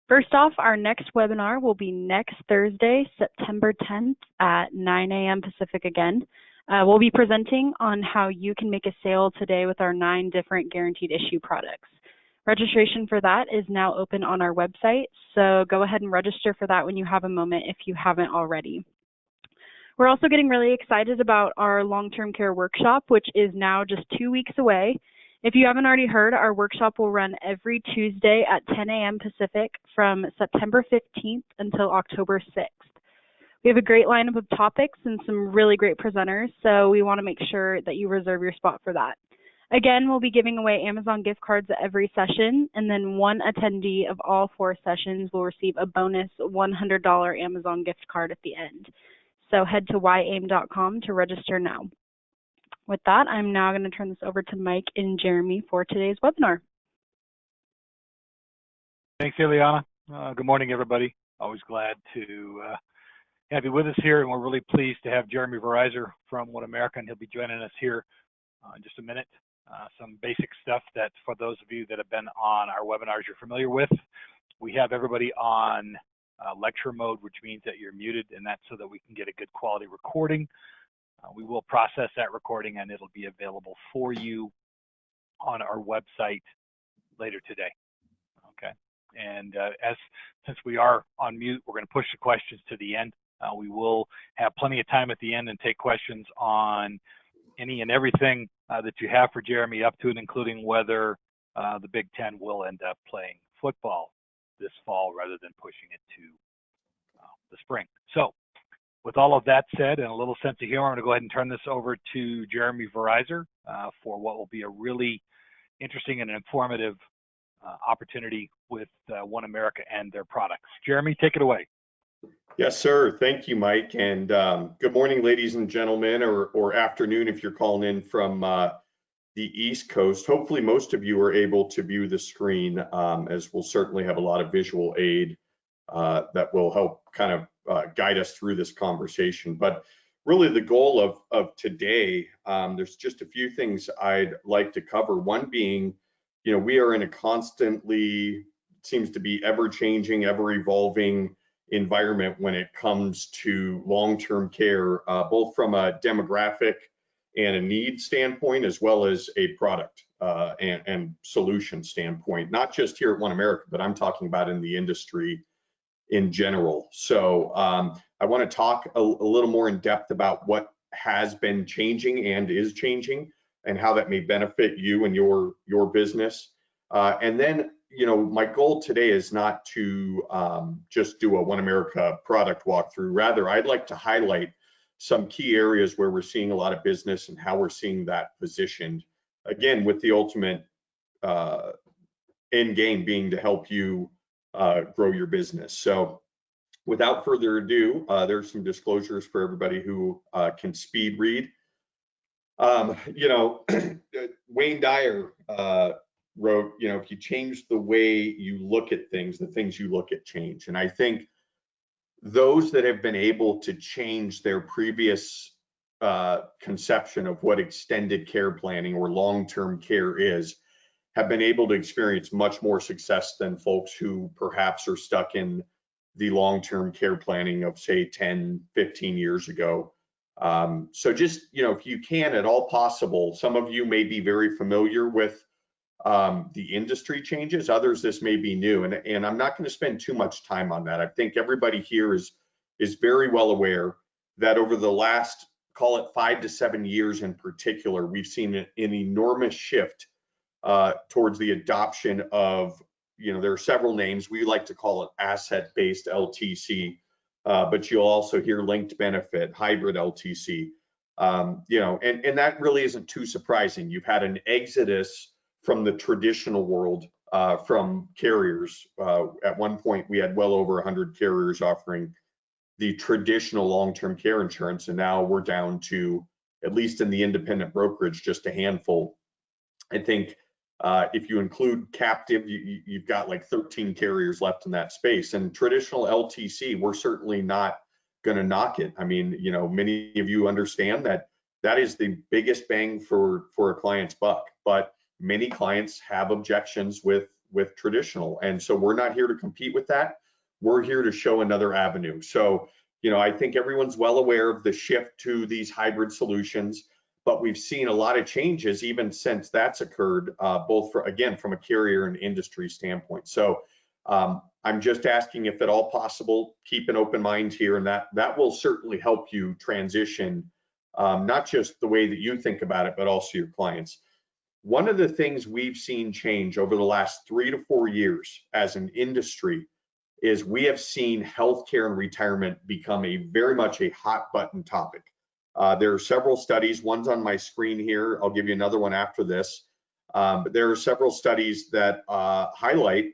First off, our next webinar will be next Thursday, September 10th at 9 a.m. Pacific again. We'll be presenting on how you can make a sale today with our 9 different guaranteed issue products. Registration for that is now open on our website, so go ahead and register for that when you have a moment if you haven't already. We're also getting really excited about our long-term care workshop, which is now just 2 weeks away. If you haven't already heard, our workshop will run every Tuesday at 10 a.m. Pacific from September 15th until October 6th. We have a great lineup of topics and some really great presenters, so we want to make sure that you reserve your spot for that. Again, we'll be giving away Amazon gift cards at every session, and then one attendee of all 4 sessions will receive a bonus $100 Amazon gift card at the end. So head to yaim.com to register now. With that, I'm now going to turn this over to Mike and Jeremy for today's webinar. Thanks, Ileana. Good morning, everybody. Always glad to have you with us here, and we're really pleased to have Jeremy Verizor from OneAmerica, and he'll be joining us here in just a minute. Some basic stuff that for those of you that have been on our webinars you're familiar with. We have everybody on lecture mode, which means that you're muted, and that's so that we can get a good quality recording. We will process that recording and it'll be available for you on our website later today. Okay. And since we are on mute, we're going to push the questions to the end. We will have plenty of time at the end and take questions on any and everything that you have for Jeremy, up to and including whether the Big Ten will end up playing football this fall rather than pushing it to the spring. So, with all of that said and a little sense of humor, I'm going to go ahead and turn this over to Jeremy Verizor for what will be a really interesting and informative opportunity with OneAmerica and their products. Jeremy, take it away. Yes, sir. Thank you, Mike. And good morning, ladies and gentlemen, or afternoon if you're calling in from the East Coast. Hopefully, most of you are able to view the screen, as we'll certainly have a lot of visual aid that will help kind of guide us through this conversation. But really the goal of today, there's just a few things I'd like to cover. One being, we are in a constantly, seems to be ever-changing, ever-evolving environment when it comes to long-term care, both from a demographic and a need standpoint, as well as a product and solution standpoint, not just here at OneAmerica, but I'm talking about in the industry in general. So I want to talk a little more in depth about what has been changing and is changing and how that may benefit you and your business. And then, my goal today is not to just do a OneAmerica product walkthrough. Rather, I'd like to highlight some key areas where we're seeing a lot of business and how we're seeing that positioned, again, with the ultimate end game being to help you grow your business. So without further ado, there's some disclosures for everybody who can speed read. Wayne Dyer wrote, if you change the way you look at things, the things you look at change. And I think those that have been able to change their previous conception of what extended care planning or long-term care is, have been able to experience much more success than folks who perhaps are stuck in the long-term care planning of, say, 10, 15 years ago. So just, if you can at all possible, some of you may be very familiar with the industry changes, others this may be new, and I'm not going to spend too much time on that. I think everybody here is very well aware that over the last, call it 5 to 7 years in particular, we've seen an enormous shift towards the adoption of, there are several names. We like to call it asset-based LTC, but you'll also hear linked benefit, hybrid LTC, and that really isn't too surprising. You've had an exodus from the traditional world, from carriers. At one point, we had well over 100 carriers offering the traditional long-term care insurance, and now we're down to, at least in the independent brokerage, just a handful. I think if you include captive, you've got like 13 carriers left in that space. And traditional LTC, we're certainly not going to knock it. I mean, many of you understand that is the biggest bang for a client's buck, but many clients have objections with with traditional. And so we're not here to compete with that. We're here to show another avenue. So, you know, I think everyone's well aware of the shift to these hybrid solutions, but we've seen a lot of changes even since that's occurred, both for, again, from a carrier and industry standpoint. So I'm just asking, if at all possible, keep an open mind here, and that will certainly help you transition, not just the way that you think about it, but also your clients. One of the things we've seen change over the last 3 to 4 years as an industry is we have seen healthcare and retirement become very much a hot button topic. There are several studies. One's on my screen here. I'll give you another one after this. But there are several studies that highlight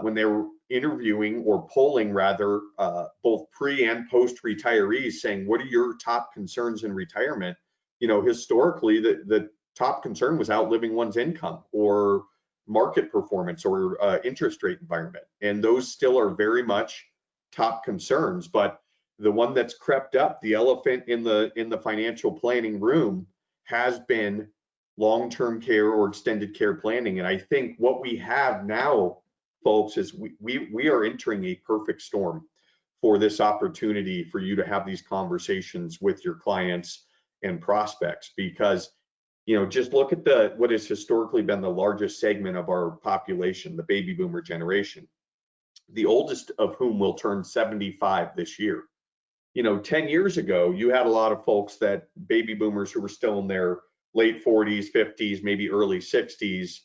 when they were interviewing or polling rather both pre and post retirees, saying, what are your top concerns in retirement? You know, historically, the top concern was outliving one's income or market performance or interest rate environment. And those still are very much top concerns. But the one that's crept up, the elephant in the financial planning room, has been long-term care or extended care planning. And I think what we have now, folks, is we are entering a perfect storm for this opportunity for you to have these conversations with your clients and prospects, because, you know, just look at what has historically been the largest segment of our population, the baby boomer generation, the oldest of whom will turn 75 this year. You know, 10 years ago, you had a lot of folks, that baby boomers, who were still in their late 40s, 50s, maybe early 60s.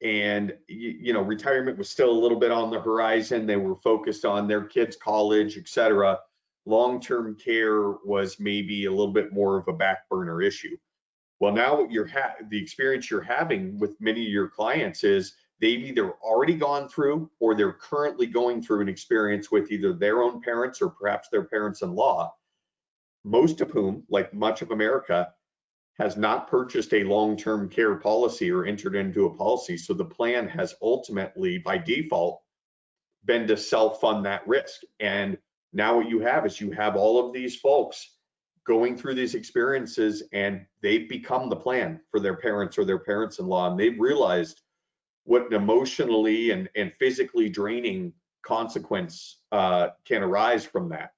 And, you know, retirement was still a little bit on the horizon. They were focused on their kids' college, et cetera. Long-term care was maybe a little bit more of a back burner issue. Well, now what the experience you're having with many of your clients is they've either already gone through or they're currently going through an experience with either their own parents or perhaps their parents-in-law, most of whom, like much of America, has not purchased a long-term care policy or entered into a policy. So the plan has ultimately, by default, been to self-fund that risk. And now what you have is you have all of these folks going through these experiences, and they've become the plan for their parents or their parents-in-law, and they've realized what an emotionally and physically draining consequence can arise from that,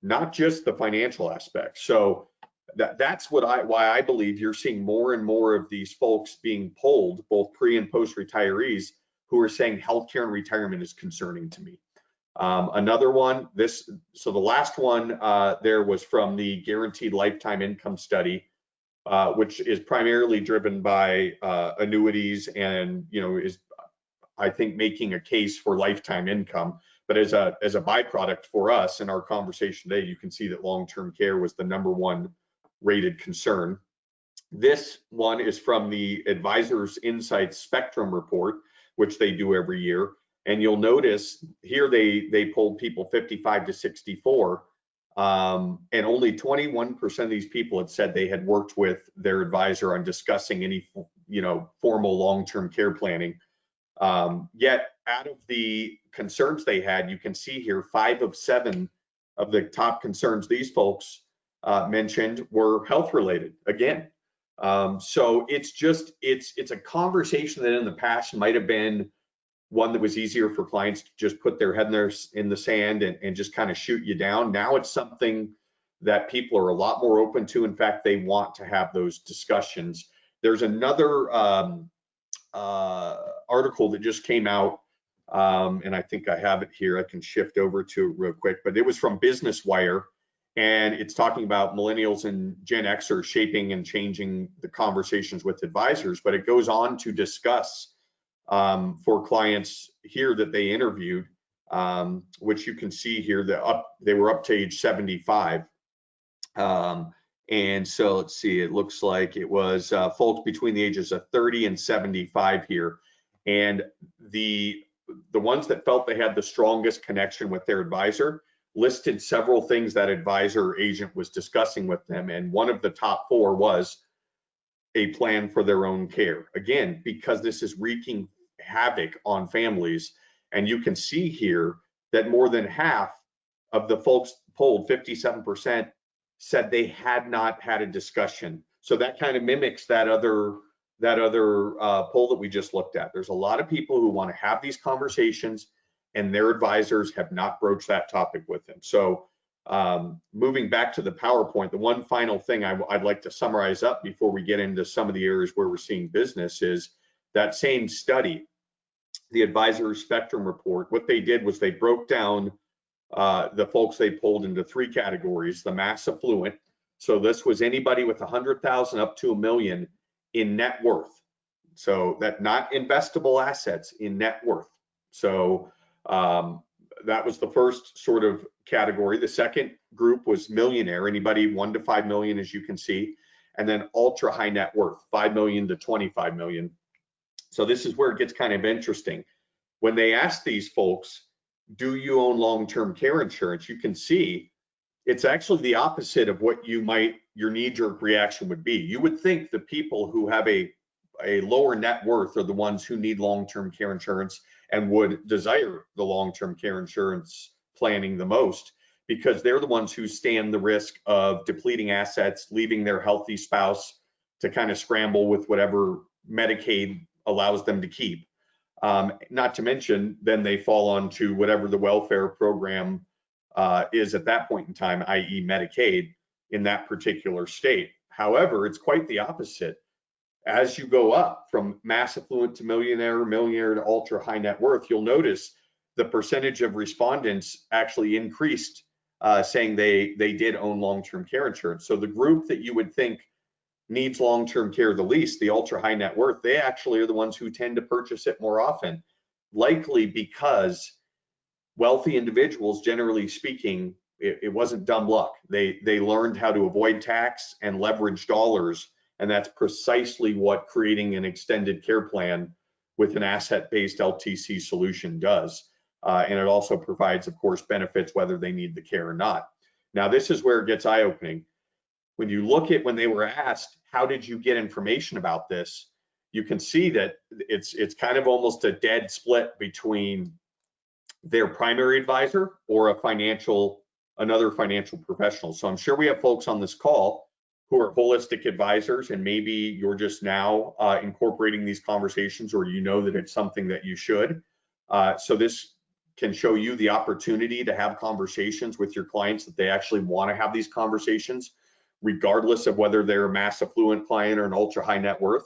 not just the financial aspect. So that's why I believe you're seeing more and more of these folks being polled, both pre and post retirees, who are saying healthcare and retirement is concerning to me. Another one, so the last one there was from the Guaranteed Lifetime Income Study, which is primarily driven by annuities, and, you know, is, I think, making a case for lifetime income. But as a byproduct for us in our conversation today, you can see that long-term care was the #1 rated concern. This one is from the Advisors Insights Spectrum Report, which they do every year. And you'll notice here they polled people 55 to 64, and only 21% of these people had said they had worked with their advisor on discussing any, you know, formal long-term care planning. Yet out of the concerns they had, you can see here 5 of 7 of the top concerns these folks mentioned were health related again. So it's a conversation that in the past might have been one that was easier for clients to just put their head in the sand and just kind of shoot you down. Now it's something that people are a lot more open to. In fact, they want to have those discussions. There's another article that just came out, and I think I have it here. I can shift over to it real quick, but it was from Business Wire, and it's talking about millennials and Gen Xers shaping and changing the conversations with advisors. But it goes on to discuss for clients here that they interviewed, which you can see here, they were up to age 75. And so let's see, it looks like it was folks between the ages of 30 and 75 here. And the ones that felt they had the strongest connection with their advisor listed several things that advisor or agent was discussing with them. And one of the top 4 was a plan for their own care. Again, because this is wreaking havoc on families. And you can see here that more than half of the folks polled, 57%, said they had not had a discussion. So that kind of mimics that other poll that we just looked at. There's a lot of people who want to have these conversations, and their advisors have not broached that topic with them. So moving back to the PowerPoint, the one final thing I'd like to summarize up before we get into some of the areas where we're seeing business is that same study, the Advisor Spectrum Report. What they did was they broke down the folks they polled into 3 categories: the mass affluent. So this was anybody with 100,000 up to $1 million in net worth. So that not investable assets, in net worth. So that was the first sort of category. The second group was millionaire, anybody 1 to 5 million, as you can see, and then ultra high net worth, 5 million to 25 million. So this is where it gets kind of interesting. When they asked these folks, do you own long-term care insurance? You can see it's actually the opposite of what your knee-jerk reaction would be. You would think the people who have a lower net worth are the ones who need long-term care insurance and would desire the long-term care insurance planning the most, because they're the ones who stand the risk of depleting assets, leaving their healthy spouse to kind of scramble with whatever Medicaid allows them to keep. Not to mention, then they fall onto whatever the welfare program is at that point in time, i.e. Medicaid in that particular state. However, it's quite the opposite. As you go up from mass affluent to millionaire to ultra high net worth, you'll notice the percentage of respondents actually increased, saying they did own long-term care insurance. So the group that you would think needs long-term care the least, the ultra high net worth, they actually are the ones who tend to purchase it more often, likely because wealthy individuals, generally speaking, it wasn't dumb luck. They learned how to avoid tax and leverage dollars. And that's precisely what creating an extended care plan with an asset-based LTC solution does. And it also provides, of course, benefits whether they need the care or not. Now, this is where it gets eye-opening. When you look at when they were asked, how did you get information about this? You can see that it's kind of almost a dead split between their primary advisor or another financial professional. So I'm sure we have folks on this call who are holistic advisors, and maybe you're just now incorporating these conversations, or you know that it's something that you should. So this can show you the opportunity to have conversations with your clients that they actually want to have these conversations, regardless of whether they're a mass affluent client or an ultra high net worth.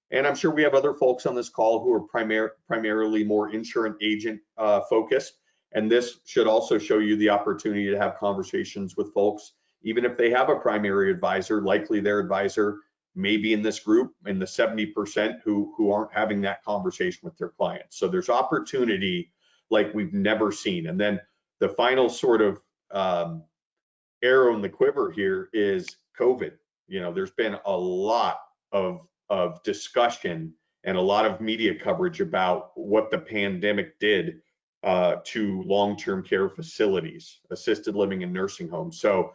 And I'm sure we have other folks on this call who are primarily more insurance agent focused. And this should also show you the opportunity to have conversations with folks. Even if they have a primary advisor, likely their advisor may be in this group, in the 70% who aren't having that conversation with their clients. So there's opportunity like we've never seen. And then the final sort of arrow in the quiver here is COVID. You know, there's been a lot of discussion and a lot of media coverage about what the pandemic did to long-term care facilities, assisted living and nursing homes. So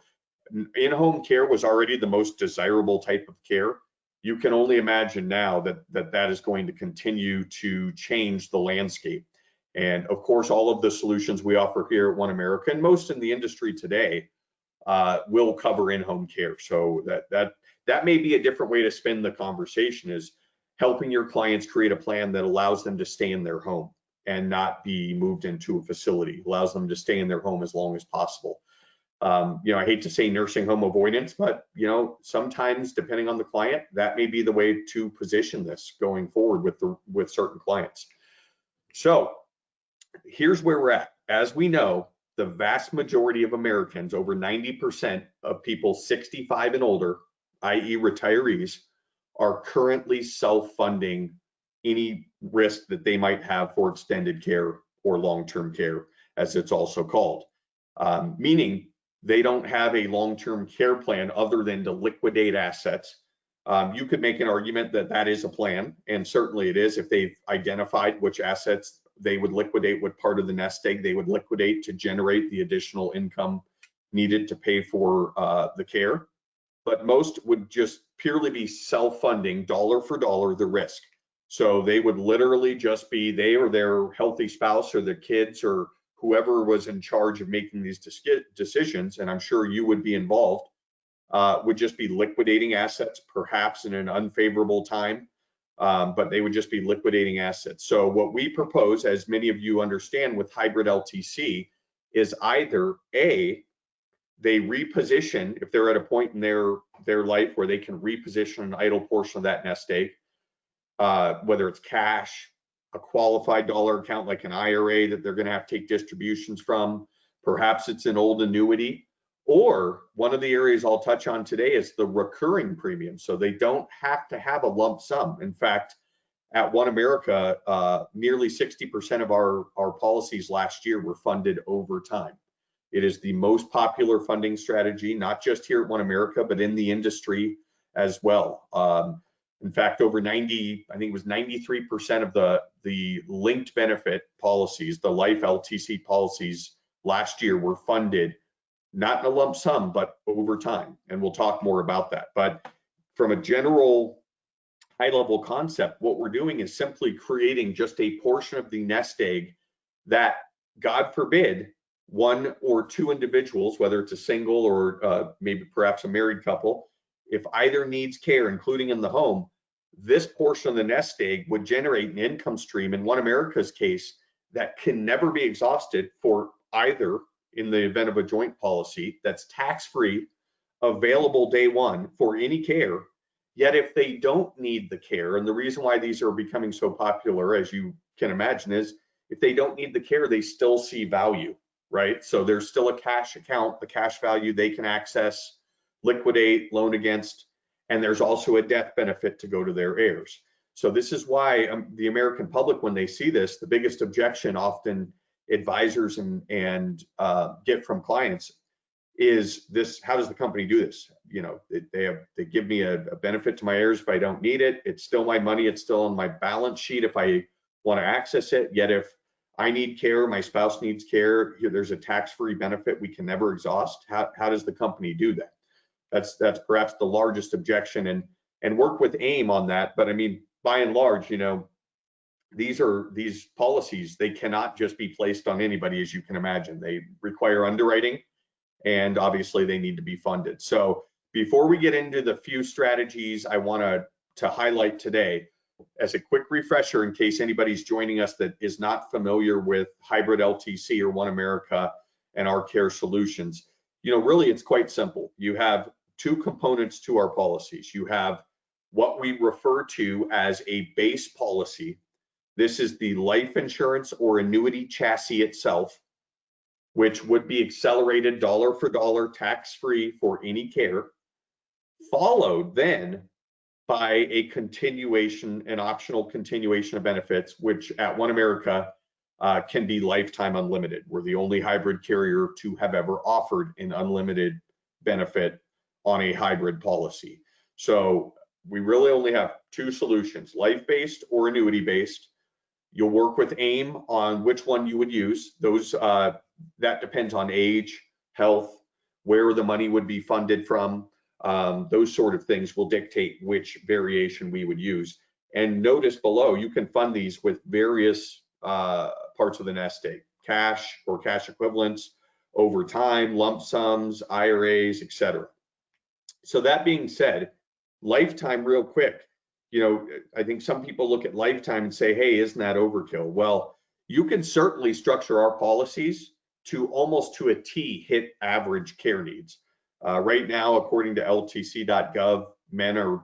in-home care was already the most desirable type of care. You can only imagine now that is going to continue to change the landscape. And of course, all of the solutions we offer here at OneAmerica, and most in the industry today, will cover in-home care. So that may be a different way to spin the conversation, is helping your clients create a plan that allows them to stay in their home and not be moved into a facility, allows them to stay in their home as long as possible. I hate to say nursing home avoidance, but sometimes depending on the client, that may be the way to position this going forward with certain clients. So here's where we're at. As we know, the vast majority of Americans, over 90% of people 65 and older, i.e. retirees, are currently self-funding any risk that they might have for extended care or long-term care, as it's also called, meaning they don't have a long-term care plan other than to liquidate assets. You could make an argument that that is a plan, and certainly it is if they've identified which assets they would liquidate, what part of the nest egg they would liquidate to generate the additional income needed to pay for the care. But most would just purely be self-funding, dollar for dollar, the risk. So they would literally just be, they or their healthy spouse or their kids or whoever was in charge of making these decisions, and I'm sure you would be involved, would just be liquidating assets, perhaps in an unfavorable time, but they would just be liquidating assets. So what we propose, as many of you understand with hybrid LTC, is either A, they reposition, if they're at a point in their life where they can reposition an idle portion of that nest egg, whether it's cash, a qualified dollar account like an IRA that they're going to have to take distributions from, perhaps it's an old annuity, or one of the areas I'll touch on today is the recurring premium. So they don't have to have a lump sum. In fact, at OneAmerica, nearly 60% of our policies last year were funded over time. It is the most popular funding strategy, not just here at OneAmerica, but in the industry as well. In fact, over 90, I think it was 93% of the linked benefit policies, the life LTC policies last year were funded, not in a lump sum, but over time. And we'll talk more about that. But from a general high-level concept, what we're doing is simply creating just a portion of the nest egg that, God forbid, one or two individuals, whether it's a single or maybe perhaps a married couple, if either needs care, including in the home, this portion of the nest egg would generate an income stream in OneAmerica's case that can never be exhausted for either, in the event of a joint policy, that's tax-free, available day one for any care. Yet if they don't need the care, and the reason why these are becoming so popular, as you can imagine, is if they don't need the care, they still see value, right? So there's still a cash account, the cash value they can access, liquidate, loan against, and there's also a death benefit to go to their heirs. So this is why the American public, when they see this, the biggest objection often advisors and get from clients is this: how does the company do this? You know, they give me a benefit to my heirs if I don't need it. It's still my money. It's still on my balance sheet if I want to access it. Yet if I need care, my spouse needs care, there's a tax-free benefit we can never exhaust. How does the company do that? That's perhaps the largest objection, and work with AIM on that. But I mean, by and large, you know, these policies, they cannot just be placed on anybody, as you can imagine. They require underwriting, and obviously they need to be funded. So before we get into the few strategies I want to highlight today, as a quick refresher, in case anybody's joining us that is not familiar with hybrid LTC or OneAmerica and our care solutions, you know, really it's quite simple. You have two components to our policies. You have what we refer to as a base policy. This is the life insurance or annuity chassis itself, which would be accelerated dollar for dollar, tax-free for any care, followed then by a continuation, an optional continuation of benefits, which at OneAmerica can be lifetime unlimited. We're the only hybrid carrier to have ever offered an unlimited benefit on a hybrid policy. So we really only have two solutions: life-based or annuity-based. You'll work with AIM on which one you would use. Those that depends on age, health, where the money would be funded from. Those sort of things will dictate which variation we would use. And notice below, you can fund these with various parts of the nest egg: cash or cash equivalents, over time, lump sums, IRAs, etc. So that being said, lifetime, real quick, you know, I think some people look at lifetime and say, hey, isn't that overkill? Well, you can certainly structure our policies to almost to a T hit average care needs. Right now, according to LTC.gov, men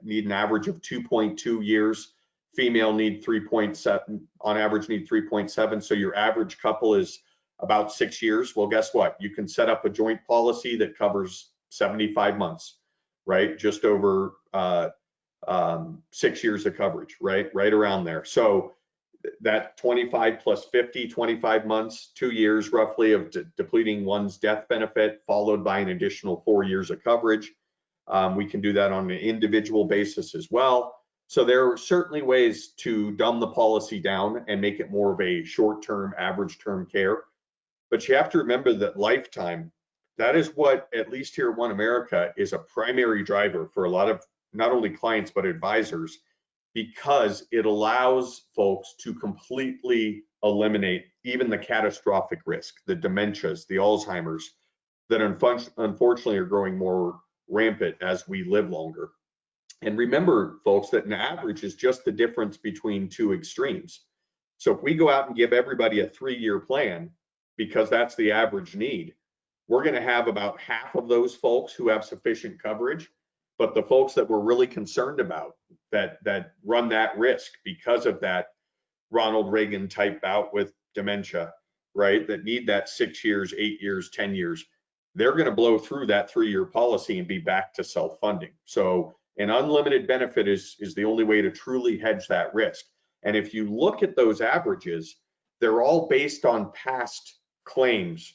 need an average of 2.2 years. Female need 3.7, on average need 3.7. So your average couple is about 6 years. Well, guess what? You can set up a joint policy that covers 75 months, right? Just over 6 years of coverage, right around there. So that 25 plus 50, 25 months, 2 years roughly of depleting one's death benefit, followed by an additional 4 years of coverage. We can do that on an individual basis as well. So there are certainly ways to dumb the policy down and make it more of a short-term, average-term care. But you have to remember that lifetime, that is what, at least here at OneAmerica, is a primary driver for a lot of not only clients, but advisors, because it allows folks to completely eliminate even the catastrophic risk, the dementias, the Alzheimer's, that unfortunately are growing more rampant as we live longer. And remember, folks, that an average is just the difference between two extremes. So if we go out and give everybody a 3-year plan, because that's the average need, we're going to have about half of those folks who have sufficient coverage, but the folks that we're really concerned about that run that risk because of that Ronald Reagan type bout with dementia, right, that need that 6 years, 8 years, 10 years, they're going to blow through that 3-year policy and be back to self-funding. So an unlimited benefit is the only way to truly hedge that risk. And if you look at those averages, they're all based on past claims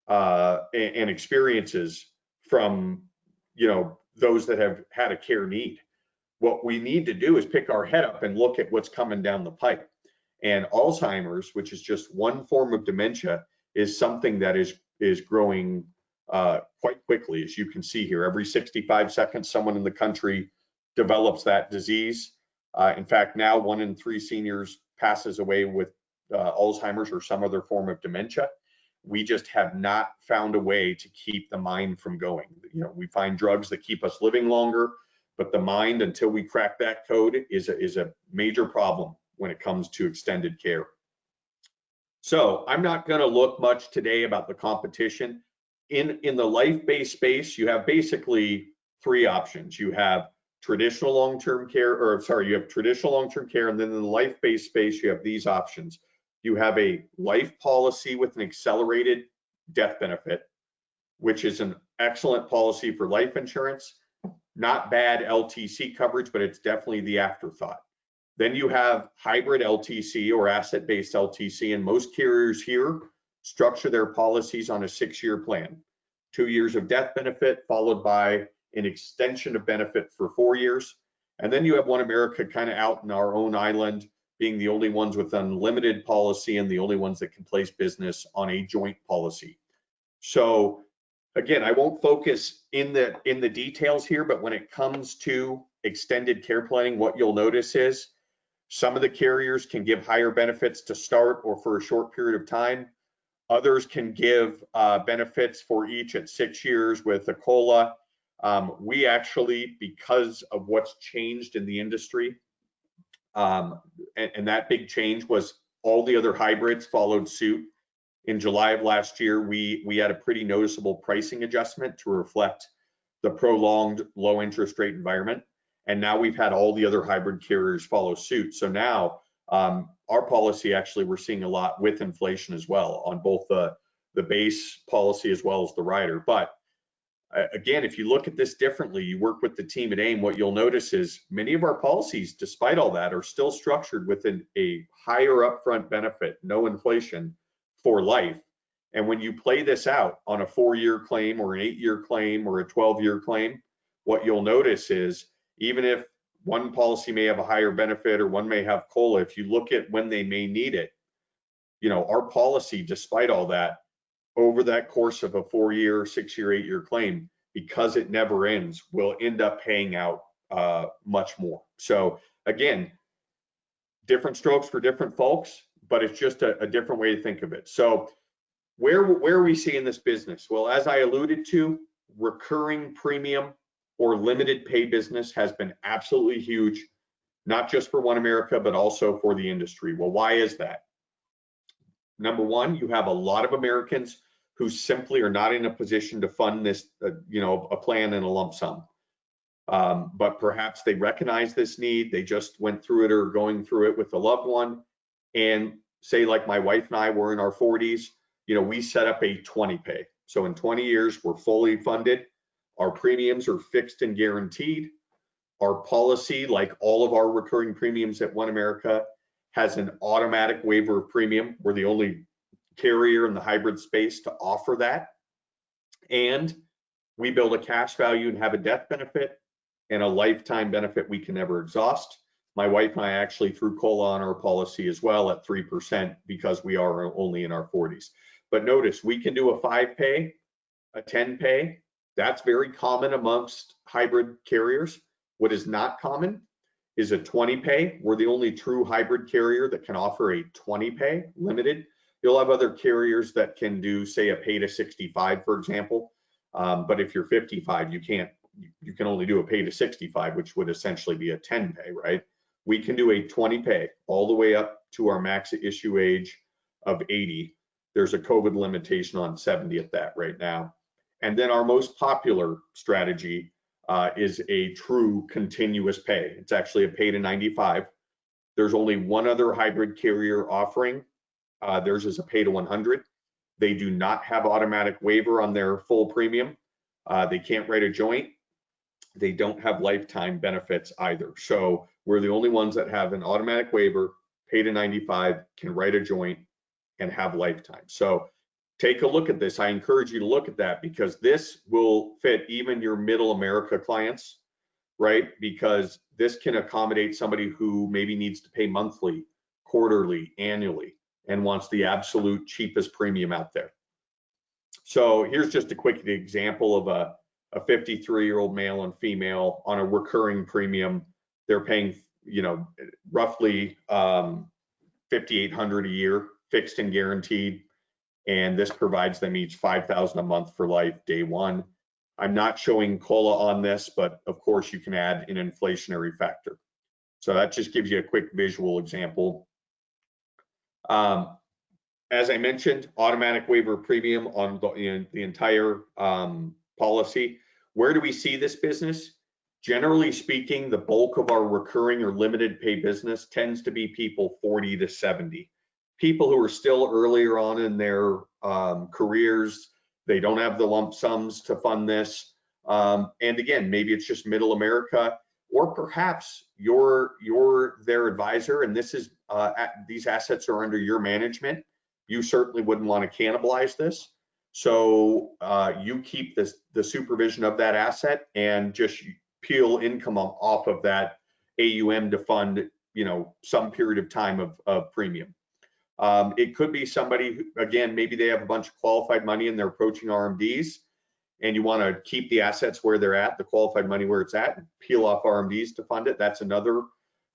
and experiences from, you know, those that have had a care need. What we need to do is pick our head up and look at what's coming down the pipe. And Alzheimer's, which is just one form of dementia, is something that is growing quite quickly. As you can see here, every 65 seconds, someone in the country develops that disease. In fact, now 1 in 3 seniors passes away with Alzheimer's or some other form of dementia. We just have not found a way to keep the mind from going. You know, we find drugs that keep us living longer, but the mind, until we crack that code, is a major problem when it comes to extended care. So I'm not going to look much today about the competition. In the life-based space, you have basically 3 options. You have traditional long-term care, or sorry, you have traditional long-term care, and then in the life-based space, you have these options. You have a life policy with an accelerated death benefit, which is an excellent policy for life insurance. Not bad LTC coverage, but it's definitely the afterthought. Then you have hybrid LTC or asset-based LTC, and most carriers here structure their policies on a 6-year plan. 2 years of death benefit followed by an extension of benefit for 4 years. And then you have OneAmerica kind of out in our own island, being the only ones with unlimited policy and the only ones that can place business on a joint policy. So again, I won't focus in the details here, but when it comes to extended care planning, what you'll notice is some of the carriers can give higher benefits to start or for a short period of time. Others can give benefits for each at 6 years with a COLA. We actually, because of what's changed in the industry, and that big change was all the other hybrids followed suit. In July of last year, we had a pretty noticeable pricing adjustment to reflect the prolonged low interest rate environment. And now we've had all the other hybrid carriers follow suit. So now our policy, actually, we're seeing a lot with inflation as well on both the base policy as well as the rider. But again, if you look at this differently, you work with the team at AIM, what you'll notice is many of our policies, despite all that, are still structured with a higher upfront benefit, no inflation for life. And when you play this out on a 4-year claim or an 8-year claim or a 12-year claim, what you'll notice is even if one policy may have a higher benefit or one may have COLA, if you look at when they may need it, you know, our policy, despite all that, over that course of a 4-year, 6-year, 8-year claim, because it never ends, will end up paying out much more. So again, different strokes for different folks, but it's just a different way to think of it. So where are we seeing this business? Well, as I alluded to, recurring premium or limited pay business has been absolutely huge, not just for OneAmerica, but also for the industry. Well, why is that? Number one, you have a lot of Americans who simply are not in a position to fund this, you know, a plan in a lump sum. But perhaps they recognize this need, they just went through it or going through it with a loved one. And say like my wife and I were in our 40s, you know, we set up a 20 pay. So in 20 years, we're fully funded. Our premiums are fixed and guaranteed. Our policy, like all of our recurring premiums at OneAmerica, has an automatic waiver of premium. We're the only carrier in the hybrid space to offer that. And we build a cash value and have a death benefit and a lifetime benefit we can never exhaust. My wife and I actually threw COLA on our policy as well at 3% because we are only in our 40s. But notice, we can do a 5 pay, a 10 pay. That's very common amongst hybrid carriers. What is not common is a 20 pay. We're the only true hybrid carrier that can offer a 20 pay limited. You'll have other carriers that can do, say, a pay to 65, for example. But if you're 55, you you can only do a pay to 65, which would essentially be a 10 pay, right? We can do a 20 pay all the way up to our max issue age of 80. There's a COVID limitation on 70 at that right now. And then our most popular strategy is a true continuous pay. It's actually a pay to 95. There's only one other hybrid carrier offering. Theirs is a pay to 100. They do not have automatic waiver on their full premium. They can't write a joint. They don't have lifetime benefits either. So we're the only ones that have an automatic waiver, pay to 95, can write a joint, and have lifetime. So take a look at this. I encourage you to look at that because this will fit even your middle America clients, right? Because this can accommodate somebody who maybe needs to pay monthly, quarterly, annually, and wants the absolute cheapest premium out there. So here's just a quick example of a 53-year-old male and female on a recurring premium. They're paying, roughly $5,800 a year, fixed and guaranteed. And this provides them each $5,000 a month for life day one. I'm not showing COLA on this, but of course you can add an inflationary factor. So that just gives you a quick visual example. As I mentioned, automatic waiver premium on the entire policy. Where do we see this business? Generally speaking, the bulk of our recurring or limited pay business tends to be people 40 to 70. People who are still earlier on in their careers, they don't have the lump sums to fund this. And again, maybe it's just middle America, or perhaps you're their advisor and this is these assets are under your management. You certainly wouldn't want to cannibalize this. So you keep the supervision of that asset and just peel income off of that AUM to fund, some period of time of premium. It could be somebody who, again, maybe they have a bunch of qualified money and they're approaching RMDs and you want to keep the assets where they're at, the qualified money where it's at, and peel off RMDs to fund it. That's another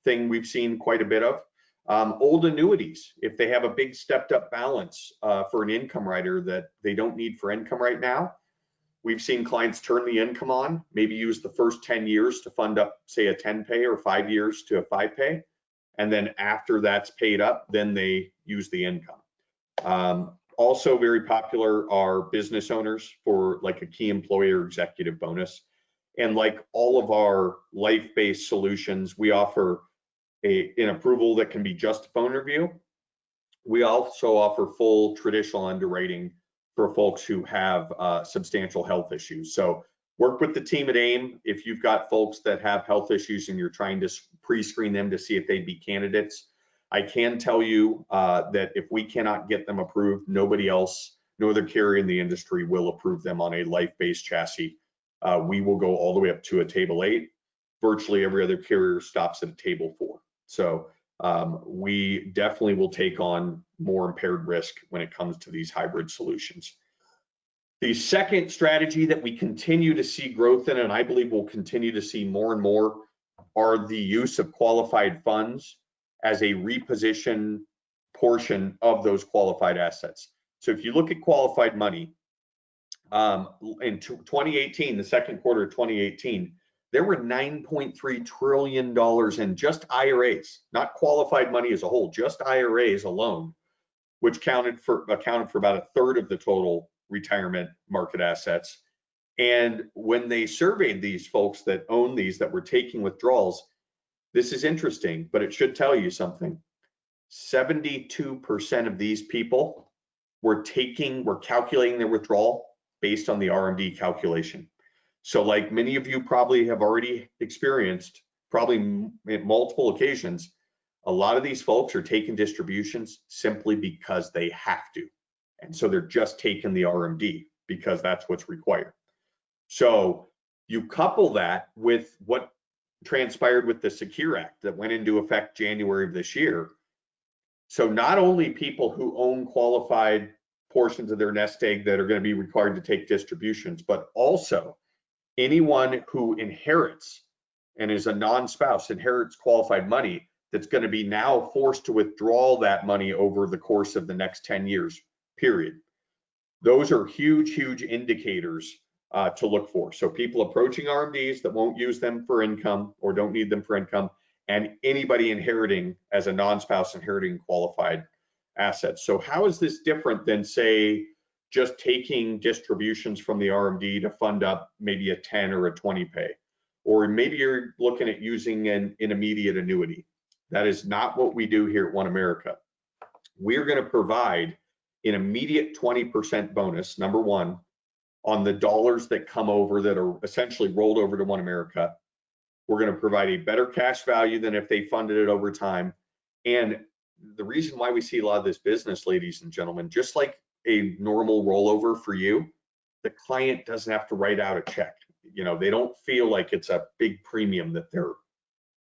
thing we've seen quite a bit of. Old annuities, if they have a big stepped up balance for an income rider that they don't need for income right now, we've seen clients turn the income on, maybe use the first 10 years to fund up, say, a 10 pay or 5 years to a 5 pay. And then after that's paid up, then they use the income. Also very popular are business owners for like a key employer executive bonus. And like all of our life-based solutions, we offer an approval that can be just a phone review. We also offer full traditional underwriting for folks who have substantial health issues. So work with the team at AIM. If you've got folks that have health issues and you're trying to pre-screen them to see if they'd be candidates, I can tell you that if we cannot get them approved, nobody else, no other carrier in the industry will approve them on a life-based chassis. We will go all the way up to a table 8. Virtually every other carrier stops at a table 4. So we definitely will take on more impaired risk when it comes to these hybrid solutions. The second strategy that we continue to see growth in, and I believe we'll continue to see more and more, are the use of qualified funds as a reposition portion of those qualified assets. So if you look at qualified money, in 2018, the second quarter of 2018, there were $9.3 trillion in just IRAs, not qualified money as a whole, just IRAs alone, which accounted for about a third of the total retirement market assets. And when they surveyed these folks that own these, that were taking withdrawals, this is interesting, but it should tell you something. 72% of these people were calculating their withdrawal based on the RMD calculation. So like many of you probably have already experienced, probably at multiple occasions, a lot of these folks are taking distributions simply because they have to. And so they're just taking the RMD because that's what's required. So you couple that with what transpired with the Secure Act that went into effect January of this year. So not only people who own qualified portions of their nest egg that are going to be required to take distributions, but also anyone who inherits and is a non-spouse, inherits qualified money, that's going to be now forced to withdraw that money over the course of the next 10 years, period. Those are huge, huge indicators to look for. So people approaching RMDs that won't use them for income or don't need them for income, and anybody inheriting as a non-spouse inheriting qualified assets. So how is this different than, say, just taking distributions from the RMD to fund up maybe a 10 or a 20 pay? Or maybe you're looking at using an immediate annuity. That is not what we do here at OneAmerica. We're going to provide an immediate 20% bonus, number one, on the dollars that come over that are essentially rolled over to OneAmerica. We're going to provide a better cash value than if they funded it over time. And the reason why we see a lot of this business, ladies and gentlemen, just like a normal rollover for you, the client doesn't have to write out a check. You know, they don't feel like it's a big premium that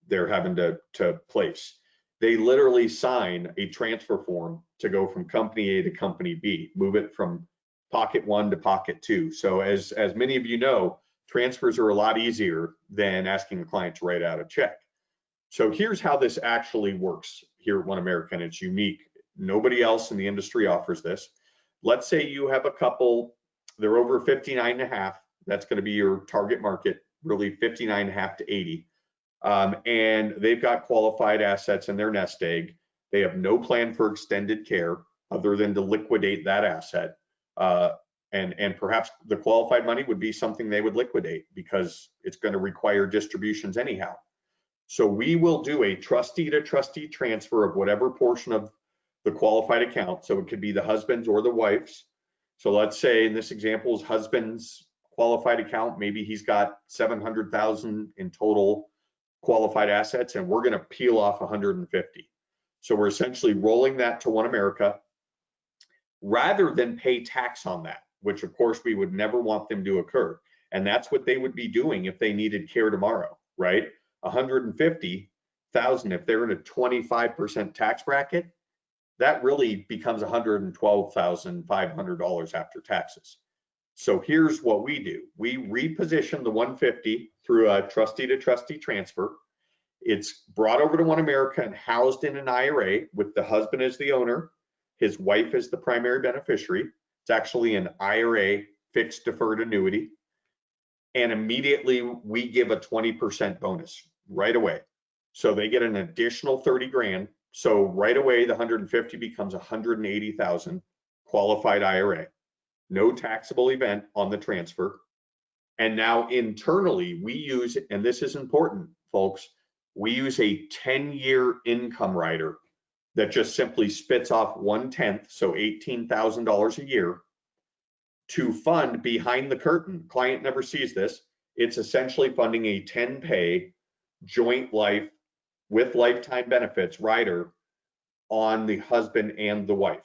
they're having to place. They literally sign a transfer form to go from company A to company B, move it from pocket one to pocket two. So as many of you know, transfers are a lot easier than asking the client to write out a check. So here's how this actually works here at OneAmerica, and it's unique. Nobody else in the industry offers this. Let's say you have a couple, they're over 59.5. That's going to be your target market, really 59.5 to 80. And they've got qualified assets in their nest egg. They have no plan for extended care other than to liquidate that asset. And perhaps the qualified money would be something they would liquidate because it's going to require distributions anyhow. So we will do a trustee to trustee transfer of whatever portion of the qualified account. So it could be the husband's or the wife's. So let's say in this example, his husband's qualified account, maybe he's got 700,000 in total qualified assets, and we're going to peel off 150. So we're essentially rolling that to OneAmerica rather than pay tax on that, which of course we would never want them to occur. And that's what they would be doing if they needed care tomorrow, right? 150,000, if they're in a 25% tax bracket, that really becomes $112,500 after taxes. So here's what we do. We reposition the 150 through a trustee to trustee transfer. It's brought over to OneAmerica and housed in an IRA with the husband as the owner, his wife is the primary beneficiary. It's actually an IRA fixed deferred annuity. And immediately we give a 20% bonus right away. So they get an additional 30 grand. So right away, the 150 becomes 180,000 qualified IRA. No taxable event on the transfer. And now internally we use, and this is important, folks, we use a 10-year income rider that just simply spits off 1/10, so $18,000 a year, to fund behind the curtain. Client never sees this. It's essentially funding a 10-pay joint life with lifetime benefits rider on the husband and the wife.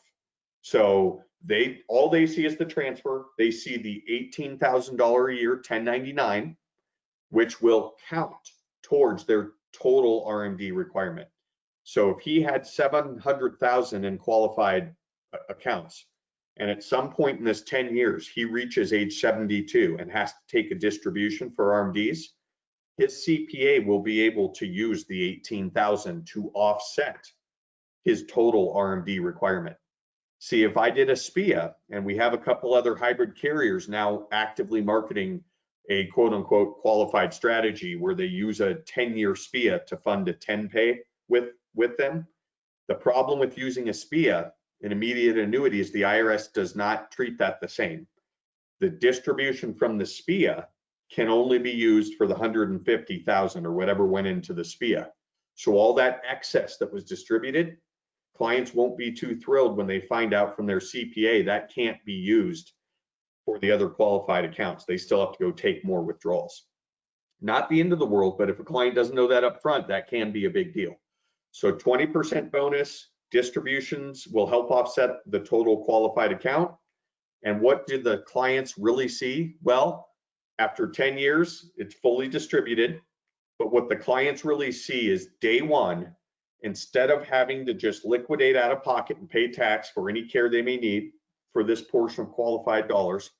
So all they see is the transfer. They see the $18,000 a year 1099, which will count towards their total RMD requirement. So if he had 700,000 in qualified accounts, and at some point in this 10 years, he reaches age 72 and has to take a distribution for RMDs, his CPA will be able to use the 18,000 to offset his total RMD requirement. See, if I did a SPIA, and we have a couple other hybrid carriers now actively marketing a quote unquote qualified strategy where they use a 10-year SPIA to fund a 10-pay with them. The problem with using a SPIA, an immediate annuity, is the IRS does not treat that the same. The distribution from the SPIA can only be used for the 150,000 or whatever went into the SPIA. So all that excess that was distributed, clients won't be too thrilled when they find out from their CPA that can't be used for the other qualified accounts. They still have to go take more withdrawals. Not the end of the world, but if a client doesn't know that up front, that can be a big deal. So 20% bonus distributions will help offset the total qualified account. And what did the clients really see? Well, after 10 years, it's fully distributed. But what the clients really see is day one, instead of having to just liquidate out of pocket and pay tax for any care they may need for this portion of qualified dollars,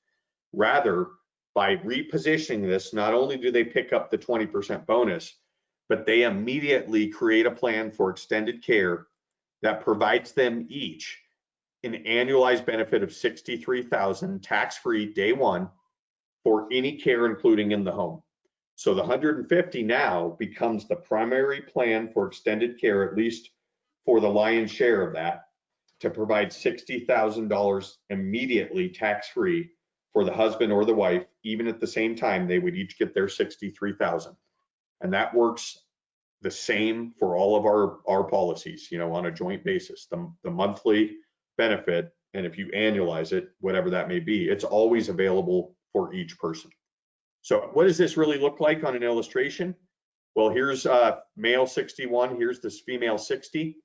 rather by repositioning this, not only do they pick up the 20% bonus, but they immediately create a plan for extended care that provides them each an annualized benefit of $63,000 tax-free day one, for any care, including in the home. So the 150 now becomes the primary plan for extended care, at least for the lion's share of that, to provide $60,000 immediately tax-free for the husband or the wife. Even at the same time, they would each get their $63,000. And that works the same for all of our policies, you know, on a joint basis. The monthly benefit, and if you annualize it, whatever that may be, it's always available for each person. So what does this really look like on an illustration? Well, here's male 61, here's this female 60.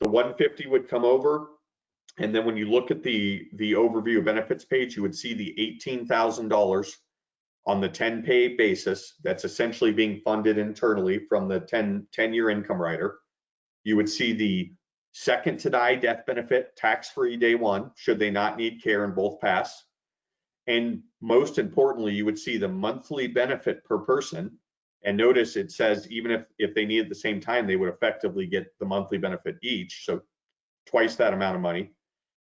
The 150 would come over, and then when you look at the overview of benefits page, you would see the $18,000 on the 10-pay basis that's essentially being funded internally from the 10-year income rider. You would see the second to die death benefit, tax-free day one, should they not need care and both pass. And most importantly, you would see the monthly benefit per person. And notice it says even if they need at the same time, they would effectively get the monthly benefit each, so twice that amount of money.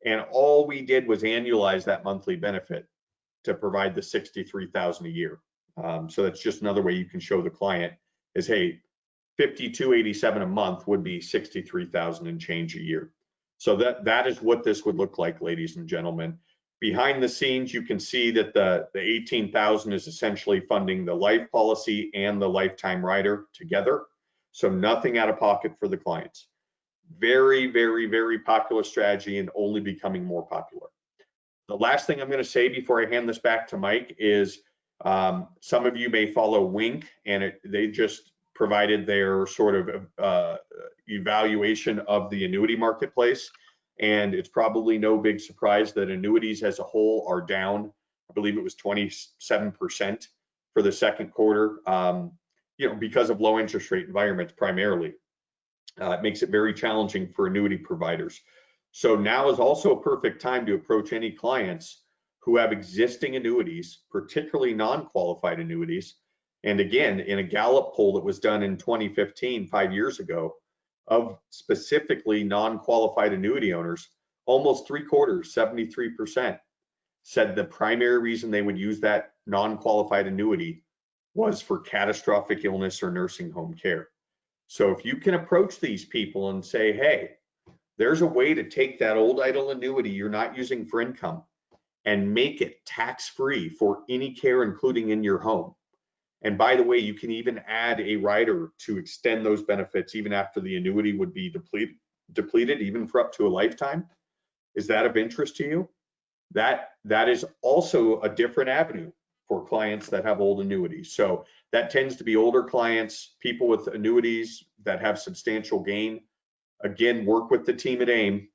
And all we did was annualize that monthly benefit to provide the $63,000 a year. So that's just another way you can show the client is, hey, $52.87 a month would be $63,000 and change a year. So that is what this would look like, ladies and gentlemen. Behind the scenes, you can see that the $18,000 is essentially funding the life policy and the lifetime rider together. So nothing out of pocket for the clients. Very, very, very popular strategy and only becoming more popular. The last thing I'm going to say before I hand this back to Mike is some of you may follow Wink, and they just provided their sort of evaluation of the annuity marketplace. And it's probably no big surprise that annuities as a whole are down. I believe it was 27% for the second quarter, you know, because of low interest rate environments primarily. It makes it very challenging for annuity providers. So now is also a perfect time to approach any clients who have existing annuities, particularly non-qualified annuities. And again, in a Gallup poll that was done in 2015, 5 years ago, of specifically non-qualified annuity owners, almost 3/4, 73%, said the primary reason they would use that non-qualified annuity was for catastrophic illness or nursing home care. So if you can approach these people and say, hey, there's a way to take that old idle annuity you're not using for income and make it tax-free for any care, including in your home. And by the way, you can even add a rider to extend those benefits even after the annuity would be depleted, even for up to a lifetime. Is that of interest to you? That is also a different avenue for clients that have old annuities. So that tends to be older clients, people with annuities that have substantial gain. Again, work with the team at AIM.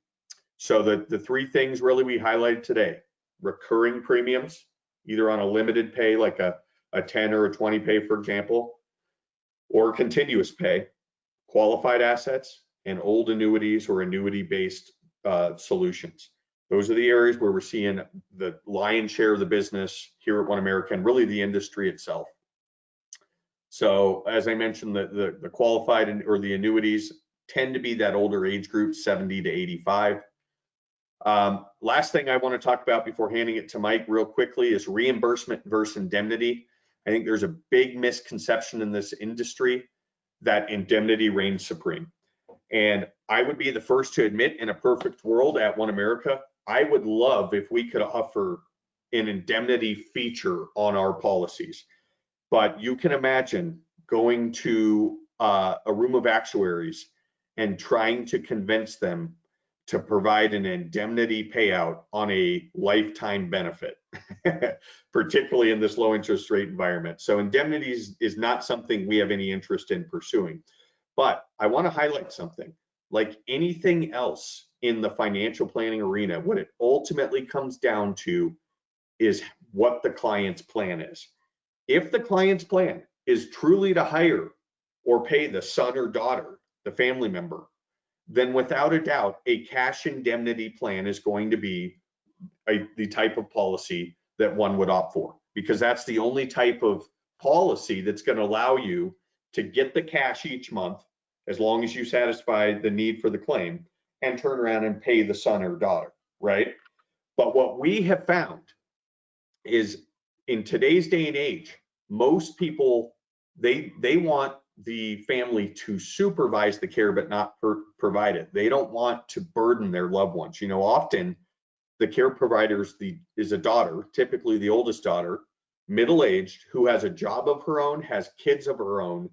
So the three things really we highlighted today: recurring premiums, either on a limited pay like a 10 or a 20 pay, for example, or continuous pay, qualified assets, and old annuities or annuity-based solutions. Those are the areas where we're seeing the lion's share of the business here at OneAmerica and really the industry itself. So as I mentioned, the qualified or the annuities tend to be that older age group, 70 to 85. Last thing I want to talk about before handing it to Mike real quickly is reimbursement versus indemnity. I think there's a big misconception in this industry that indemnity reigns supreme. And I would be the first to admit, in a perfect world at OneAmerica, I would love if we could offer an indemnity feature on our policies. But you can imagine going to a room of actuaries and trying to convince them to provide an indemnity payout on a lifetime benefit, particularly in this low interest rate environment. So indemnity is not something we have any interest in pursuing. But I want to highlight something. Like anything else in the financial planning arena, what it ultimately comes down to is what the client's plan is. If the client's plan is truly to hire or pay the son or daughter, the family member, then without a doubt, a cash indemnity plan is going to be the type of policy that one would opt for, because that's the only type of policy that's going to allow you to get the cash each month, as long as you satisfy the need for the claim, and turn around and pay the son or daughter, right? But what we have found is in today's day and age, most people, they want the family to supervise the care but not provide it. They don't want to burden their loved ones. You know, often the care provider is a daughter, typically the oldest daughter, middle-aged, who has a job of her own, has kids of her own.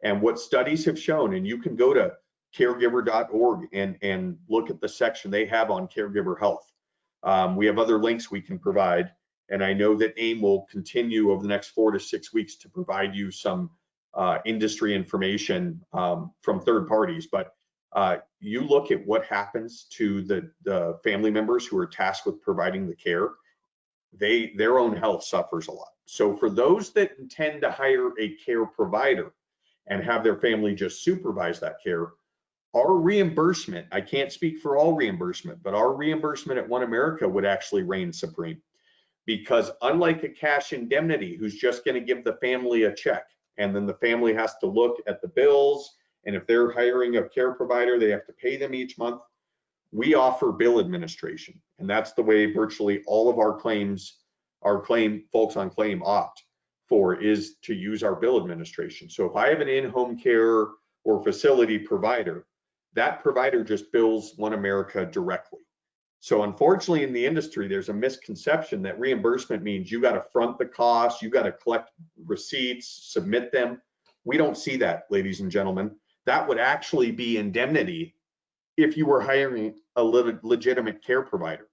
And what studies have shown, and you can go to caregiver.org and look at the section they have on caregiver health. We have other links we can provide. And I know that AIM will continue over the next 4 to 6 weeks to provide you some industry information from third parties. But you look at what happens to the family members who are tasked with providing the care, their own health suffers a lot. So for those that intend to hire a care provider and have their family just supervise that care, our reimbursement, I can't speak for all reimbursement, but our reimbursement at OneAmerica would actually reign supreme. Because unlike a cash indemnity, who's just going to give the family a check, and then the family has to look at the bills, and if they're hiring a care provider, they have to pay them each month. We offer bill administration, and that's the way virtually all of our folks on claim opt for, is to use our bill administration. So if I have an in-home care or facility provider, that provider just bills OneAmerica directly. So unfortunately in the industry, there's a misconception that reimbursement means you got to front the cost, you got to collect receipts, submit them. We don't see that, ladies and gentlemen. That would actually be indemnity if you were hiring a legitimate care provider,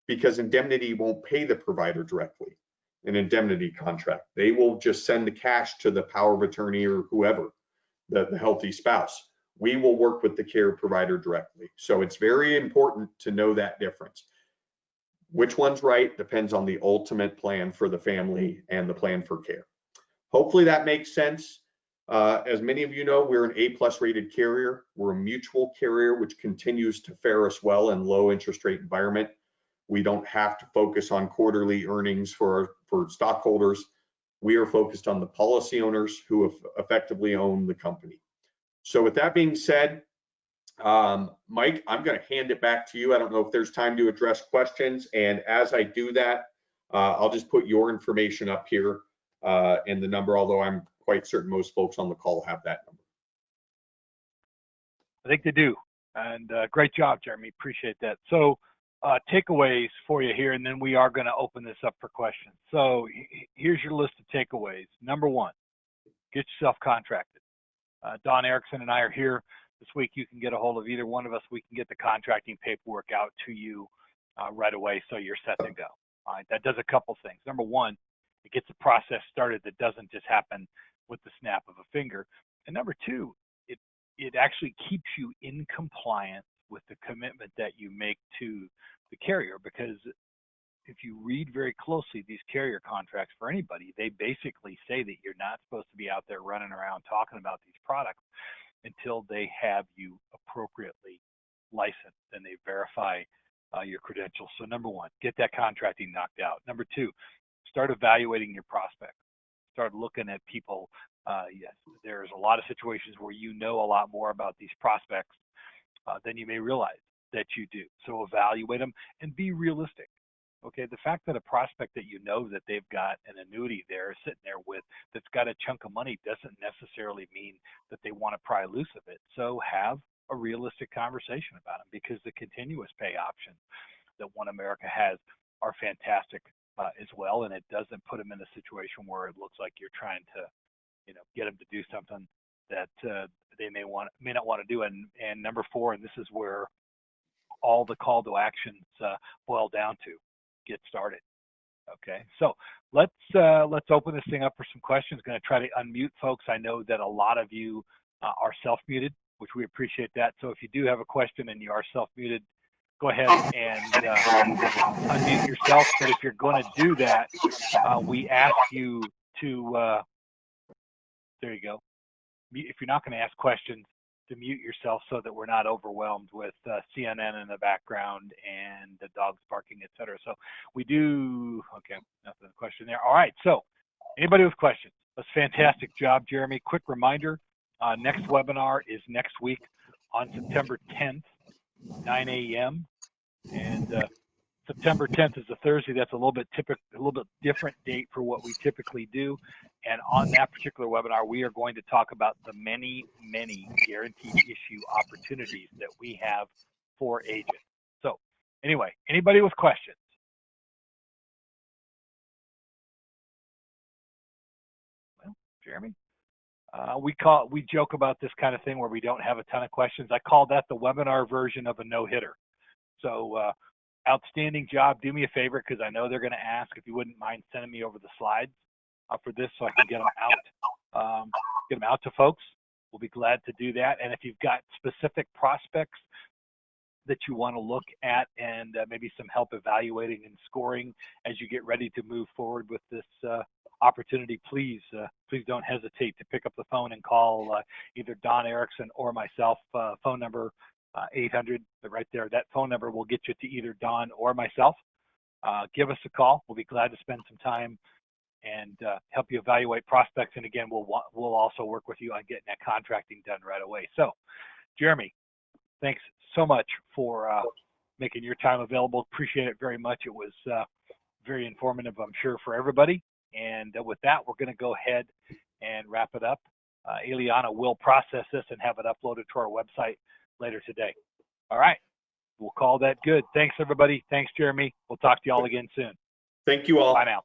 because indemnity won't pay the provider directly. An indemnity contract, they will just send the cash to the power of attorney or whoever, the healthy spouse. We will work with the care provider directly. So it's very important to know that difference. Which one's right depends on the ultimate plan for the family and the plan for care. Hopefully that makes sense. As many of you know, we're an A+ rated carrier. We're a mutual carrier, which continues to fare us well in low interest rate environment. We don't have to focus on quarterly earnings for stockholders. We are focused on the policy owners who effectively own the company. So with that being said, Mike, I'm going to hand it back to you. I don't know if there's time to address questions. And as I do that, I'll just put your information up here and the number, although I'm quite certain most folks on the call have that number. I think they do. And great job, Jeremy. Appreciate that. So takeaways for you here, and then we are going to open this up for questions. So here's your list of takeaways. Number one, get yourself contracted. Don Erickson and I are here this week. You can get a hold of either one of us. We can get the contracting paperwork out to you right away, so you're set to go. All right, that does a couple things. Number one, it gets the process started that doesn't just happen with the snap of a finger. And number two, it actually keeps you in compliance with the commitment that you make to the carrier, because if you read very closely these carrier contracts for anybody, they basically say that you're not supposed to be out there running around talking about these products until they have you appropriately licensed and they verify your credentials. So number one, get that contracting knocked out. Number two, start evaluating your prospects. Start looking at people. Yes, there's a lot of situations where you know a lot more about these prospects than you may realize that you do. So evaluate them and be realistic. Okay, the fact that a prospect that you know that they've got an annuity there sitting there with that's got a chunk of money doesn't necessarily mean that they want to pry loose of it. So have a realistic conversation about them, because the continuous pay options that OneAmerica has are fantastic as well, and it doesn't put them in a situation where it looks like you're trying to, get them to do something that they may not want to do. And number four, and this is where all the call to actions boil down to. Get started. Okay, so let's open this thing up for some questions. Going to try to unmute folks. I know that a lot of you are self-muted, which we appreciate that. So if you do have a question and you are self-muted, go ahead and unmute yourself. But if you're going to do that, we ask you to there you go. If you're not going to ask questions, to mute yourself so that we're not overwhelmed with CNN in the background and the dogs barking, etc. So we do, okay, nothing question there. All right, so anybody with questions? That's fantastic job, Jeremy. Quick reminder, next webinar is next week on September 10th, 9 a.m. And September 10th is a Thursday. That's a little bit different date for what we typically do. And on that particular webinar, we are going to talk about the many, many guaranteed issue opportunities that we have for agents. So anyway, anybody with questions? Well, Jeremy? We joke about this kind of thing where we don't have a ton of questions. I call that the webinar version of a no-hitter. So outstanding job. Do me a favor, because I know they're going to ask, if you wouldn't mind sending me over the slides for this so I can get them out to folks. We'll be glad to do that. And if you've got specific prospects that you want to look at and maybe some help evaluating and scoring as you get ready to move forward with this opportunity, please don't hesitate to pick up the phone and call either Don Erickson or myself. Phone number 800, right there. That phone number will get you to either Don or myself. Give us a call. We'll be glad to spend some time and help you evaluate prospects. And again, we'll also work with you on getting that contracting done right away. So, Jeremy, thanks so much for making your time available. Appreciate it very much. It was very informative, I'm sure, for everybody. And with that, we're going to go ahead and wrap it up. Eliana will process this and have it uploaded to our website later today. All right. We'll call that good. Thanks, everybody. Thanks, Jeremy. We'll talk to you all again soon. Thank you all. Bye now.